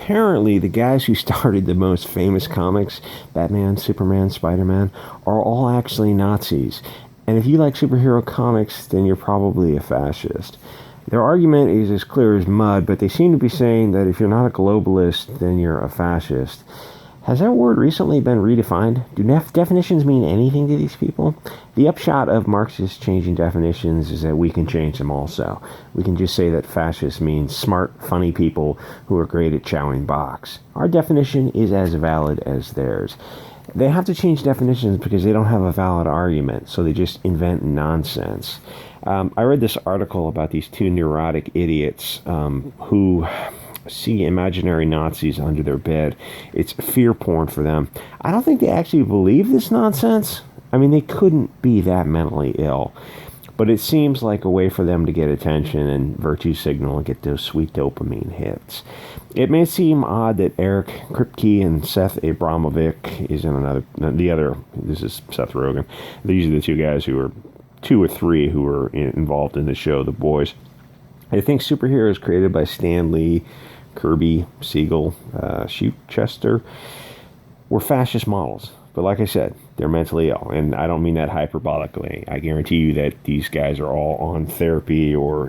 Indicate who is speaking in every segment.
Speaker 1: apparently the guys who started the most famous comics, Batman, Superman, Spider-Man, are all actually Nazis. And if you like superhero comics, then you're probably a fascist. Their argument is as clear as mud, but they seem to be saying that if you're not a globalist, then you're a fascist. Has that word recently been redefined? Do definitions mean anything to these people? The upshot of Marxists changing definitions is that we can change them also. We can just say that fascist means smart, funny people who are great at chowing box. Our definition is as valid as theirs. They have to change definitions because they don't have a valid argument, so they just invent nonsense. I read this article about these two neurotic idiots who see imaginary Nazis under their bed. It's fear porn for them. I don't think they actually believe this nonsense. I mean, they couldn't be that mentally ill. But it seems like a way for them to get attention and virtue signal and get those sweet dopamine hits. It may seem odd that Eric Kripke and Seth Abramovic is in this is Seth Rogen. These are the two guys who are, two or three who were involved in the show, The Boys. I think superheroes created by Stan Lee, Kirby, Siegel, Chester were fascist models. But like I said, they're mentally ill, and I don't mean that hyperbolically. I guarantee you that these guys are all on therapy or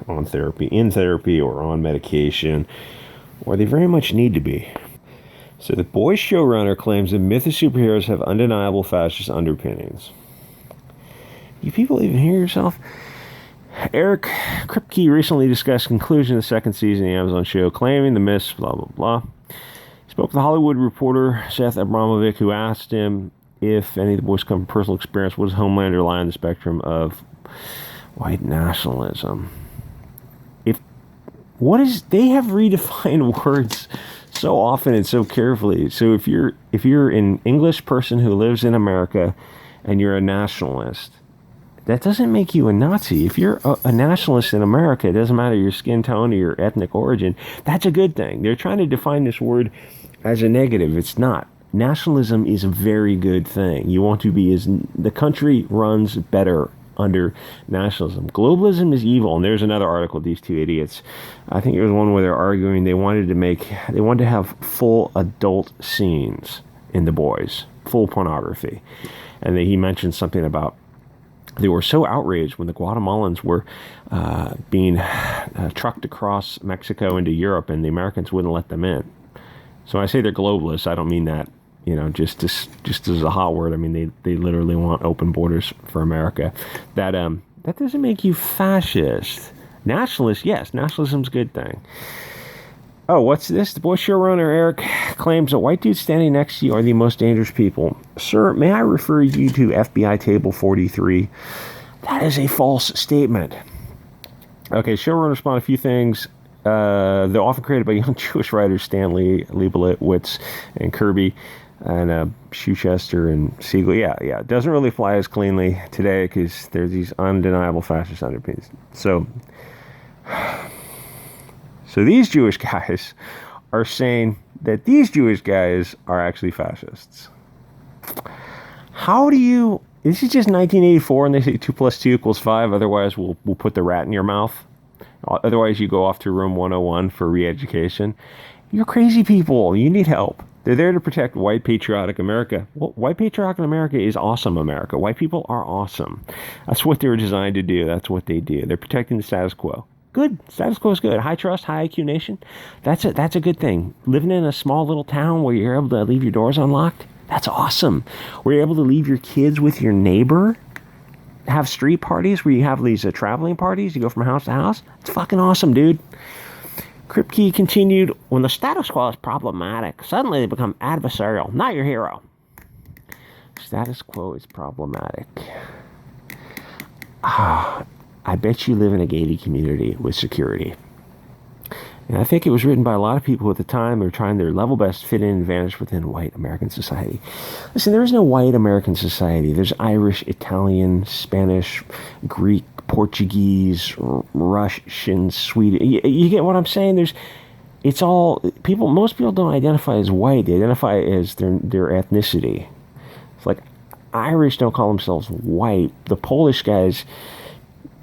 Speaker 1: in therapy or on medication, or they very much need to be. So the Boys showrunner claims the myth of superheroes have undeniable fascist underpinnings. You people even hear yourself? Eric Kripke recently discussed conclusion of the second season of the Amazon show, claiming the myths, blah, blah, blah. He spoke with the Hollywood reporter, Seth Abramovic, who asked him if any of the boys come from personal experience. What does Homelander lie on the spectrum of white nationalism? They have redefined words so often and so carefully. So if you're an English person who lives in America and you're a nationalist, that doesn't make you a Nazi. If you're a nationalist in America, it doesn't matter your skin tone or your ethnic origin. That's a good thing. They're trying to define this word as a negative. It's not. Nationalism is a very good thing. You want to be the country runs better under nationalism. Globalism is evil. And there's another article, these two idiots. I think it was one where they're arguing they wanted to have full adult scenes in The Boys, full pornography. And he mentioned something about they were so outraged when the Guatemalans were being trucked across Mexico into Europe, and the Americans wouldn't let them in. So when I say they're globalists, I don't mean that, just as a hot word. I mean, they literally want open borders for America. That doesn't make you fascist. Nationalist, yes, nationalism's a good thing. Oh, what's this? The Boys showrunner Eric claims that white dudes standing next to you are the most dangerous people. Sir, may I refer you to FBI Table 43? That is a false statement. Okay, showrunners spawn a few things. They're often created by young Jewish writers Stan Lee, Leibowitz, and Kirby, and Chester and Siegel. Yeah, it doesn't really fly as cleanly today because there's these undeniable fascist underpinnings. So these Jewish guys are saying that these Jewish guys are actually fascists. This is just 1984 and they say 2 + 2 = 5, otherwise we'll put the rat in your mouth. Otherwise you go off to room 101 for re-education. You're crazy people. You need help. They're there to protect white patriotic America. Well, white patriotic America is awesome America. White people are awesome. That's what they were designed to do. That's what they do. They're protecting the status quo. Good. Status quo is good. High trust, high IQ nation. That's a good thing. Living in a small little town where you're able to leave your doors unlocked, that's awesome. Where you're able to leave your kids with your neighbor, have street parties where you have these traveling parties, you go from house to house. It's fucking awesome, dude. Kripke continued, when the status quo is problematic, suddenly they become adversarial, not your hero. Status quo is problematic. I bet you live in a gated community with security. And I think it was written by a lot of people at the time who were trying their level best to fit in and vanish within white American society. Listen, there is no white American society. There's Irish, Italian, Spanish, Greek, Portuguese, Russian, Swedish. You get what I'm saying? Most people don't identify as white. They identify as their ethnicity. It's like Irish don't call themselves white. The Polish guys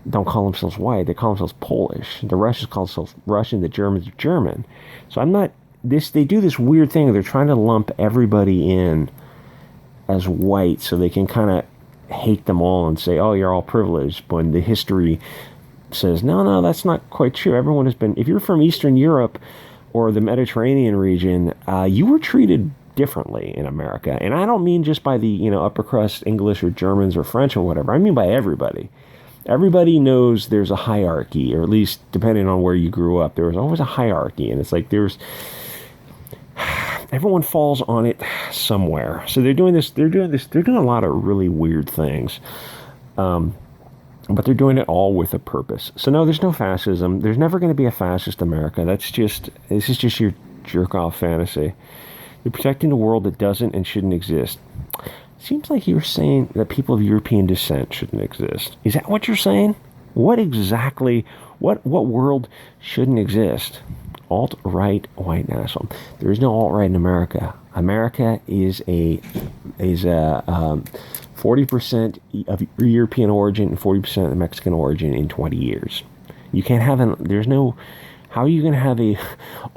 Speaker 1: don't call themselves white. They call themselves Polish. The Russians call themselves Russian. The Germans are German. So I'm not they do this weird thing. They're trying to lump everybody in as white so they can kind of hate them all and say, oh, you're all privileged, when the history says, no, that's not quite true. Everyone has been, if you're from Eastern Europe or the Mediterranean region, you were treated differently in America. And I don't mean just by the, upper crust English or Germans or French or whatever. I mean by everybody. Everybody knows there's a hierarchy, or at least depending on where you grew up, there was always a hierarchy. And it's like everyone falls on it somewhere. So they're doing a lot of really weird things. But they're doing it all with a purpose. So no, there's no fascism. There's never going to be a fascist America. This is just your jerk-off fantasy. You're protecting a world that doesn't and shouldn't exist. Seems like you're saying that people of European descent shouldn't exist. Is that what you're saying? What exactly, what world shouldn't exist? Alt-right white nationalism. There is no alt-right in America. America is a 40% of European origin and 40% of Mexican origin in 20 years. You can't have how are you going to have a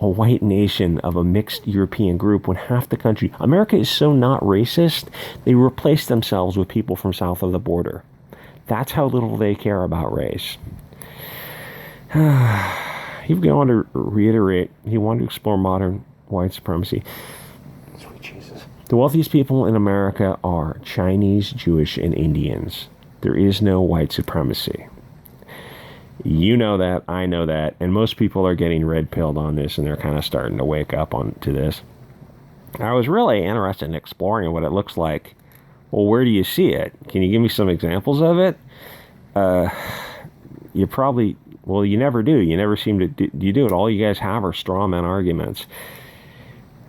Speaker 1: white nation of a mixed European group when half the country, America is so not racist, they replace themselves with people from south of the border. That's how little they care about race. He would go on to reiterate, he wanted to explore modern white supremacy. Sweet Jesus. The wealthiest people in America are Chinese, Jewish, and Indians. There is no white supremacy. You know that, I know that, and most people are getting red-pilled on this, and they're kind of starting to wake up to this. I was really interested in exploring what it looks like. Well, where do you see it? Can you give me some examples of it? You never do. You never seem to do it. All you guys have are straw man arguments.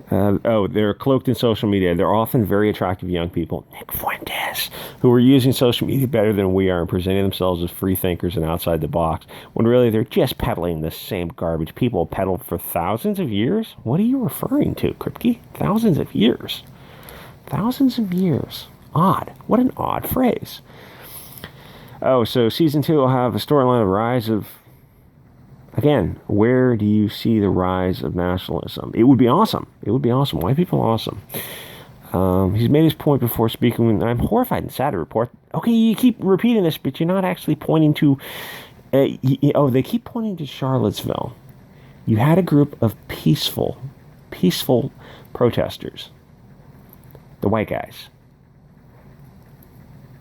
Speaker 1: They're cloaked in social media. They're often very attractive young people, Nick Fuentes, who are using social media better than we are and presenting themselves as free thinkers and outside the box, when really they're just peddling the same garbage people peddled for thousands of years. What are you referring to, Kripke? Thousands of years. Thousands of years. Odd. What an odd phrase. Oh, so season 2 will have a storyline of rise of... Again, where do you see the rise of nationalism? It would be awesome. It would be awesome. White people are awesome. He's made his point before speaking. When I'm horrified and sad to report. Okay, you keep repeating this, but you're not actually pointing to... they keep pointing to Charlottesville. You had a group of peaceful protesters. The white guys.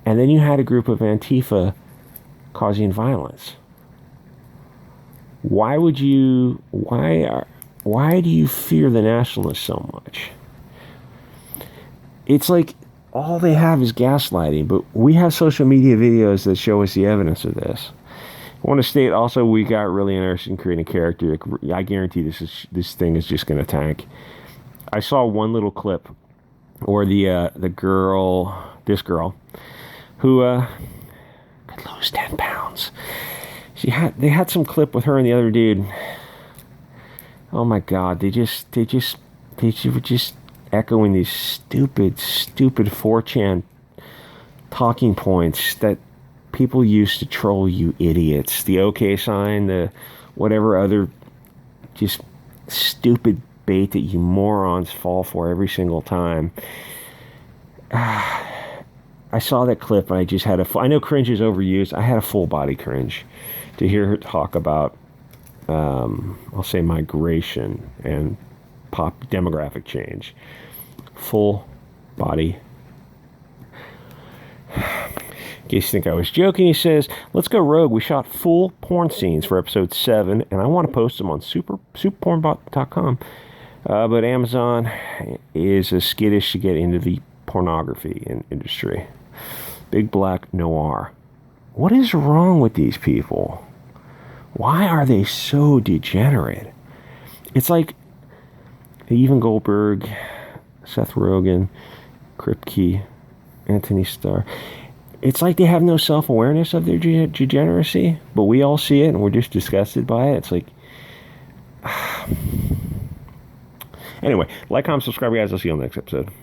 Speaker 1: And then you had a group of Antifa causing violence. Why do you fear the nationalists so much? It's like all they have is gaslighting, but we have social media videos that show us the evidence of this. I want to state also we got really interested in creating a character. I guarantee this thing is just going to tank. I saw one little clip where this girl, who could lose 10 pounds. They had some clip with her and the other dude. Oh my God, they were just echoing these stupid 4chan talking points that people use to troll you idiots. The OK sign, the whatever other just stupid bait that you morons fall for every single time. I saw that clip and I just had I know cringe is overused. I had a full body cringe to hear her talk about, I'll say, migration and demographic change. Full body. In case you think I was joking, he says, let's go rogue. We shot full porn scenes for episode 7, and I want to post them on superporn.com. But Amazon is as skittish to get into the pornography industry. Big black noir. What is wrong with these people? Why are they so degenerate? It's like even Goldberg, Seth Rogen, Kripke, Anthony Starr. It's like they have no self-awareness of their degeneracy, but we all see it and we're just disgusted by it. It's like... Anyway, like, comment, subscribe, guys. I'll see you on the next episode.